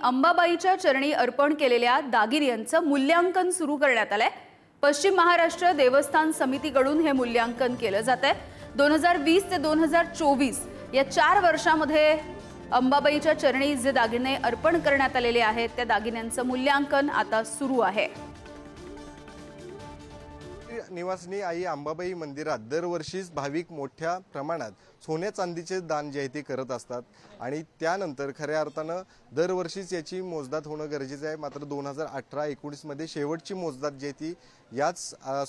अंबाबाईच्या चरणी अर्पण केलेल्या दागिन्यांचं मूल्यांकन सुरू करण्यात आलंय। पश्चिम महाराष्ट्र देवस्थान समितीकडून हे मूल्यांकन केलं जातंय। 2020 ते 2024 या 4 वर्षांमध्ये अंबाबाईच्या चरणी जे दागिने अर्पण करण्यात आलेले आहेत त्या दागिन्यांचं मूल्यांकन आता सुरू आहे। निवासिनी आई अंबाबाई मंदिरात दरवर्षीच भाविक मोठ्या प्रमाणात सोन्या चांदीचे दान जे ते करत असतात आणि त्यानंतर खऱ्या अर्थानं दरवर्षीच याची मोजदाद होणं गरजेचं आहे। मात्र 2018-19 मध्ये शेवटची मोजदाद जी ती याच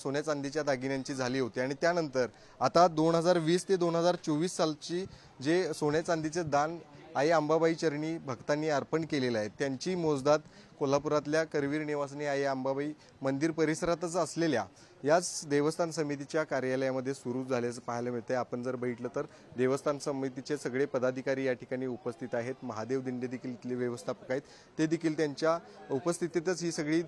सोन्या चांदीच्या दागिन्यांची झाली होती आणि त्यानंतर आता 2020 ते 2024 सालची जे सोन्या चांदीचे दान आई अंबाबाई चरणी भक्तांनी अर्पण केलेले आहे त्यांची मोजदाद कोल्हापुरातल्या करवीर निवासिनी आई अंबाबाई मंदिर परिसरातच असलेल्या याच देवस्थान समितीच्या कार्यालयामध्ये सुरू झाल्याचं पाहायला मिळते। आपण जर बघितलं तर देवस्थान समितीचे सगळे पदाधिकारी या ठिकाणी उपस्थित आहेत। महादेव दिंडे देखील इथले व्यवस्थापक आहेत, ते देखील त्यांच्या उपस्थितीतच ही सगळी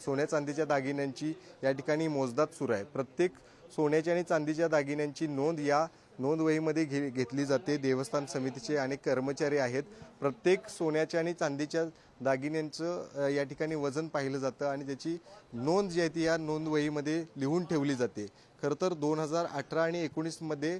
सोन्या चांदीच्या दागिन्यांची या ठिकाणी मोजदाद सुरू आहे। प्रत्येक सोन्याच्या आणि चांदीच्या दागिन्यांची नोंद या नोंदवहीमध्ये घेतली जाते। देवस्थान समितीचे अनेक कर्मचारी आहेत। प्रत्येक सोन्याच्या आणि चांदीच्या दागिन्यांचं या ठिकाणी वजन पाहिलं जातं आणि त्याची नोंद जी आहे ती या नोंदवहीमध्ये लिहून ठेवली जाते। खरं तर 2018 आणि 19 मध्ये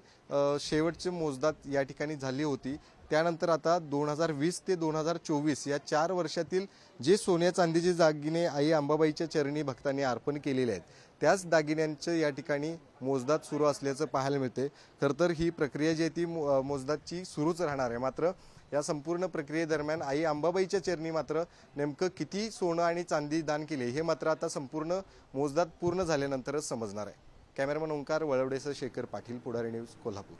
शेवटची मोजदाद या ठिकाणी झाली होती। त्यानंतर आता 2020 ते 2024 या 4 वर्षातील जे सोन्या चांदीचे दागिने आई अंबाबाईच्या चरणी भक्तांनी अर्पण केलेले आहेत त्याच दागिन्यांचं या ठिकाणी मोजदाद सुरू असल्याचं पाहायला मिळते। खरं तर ही प्रक्रिया जी आहे ती मोजदादची सुरूच राहणार आहे। मात्र या संपूर्ण प्रक्रियेदरम्यान आई अंबाबाईच्या चरणी मात्र नेमकं किती सोनं आणि चांदी दान केले हे मात्र आता संपूर्ण मोजदाद पूर्ण झाल्यानंतरच समजणार आहे। कॅमेरामन ओंकार वळवडेसह शेखर पाटील, पुढारी न्यूज, कोल्हापूर।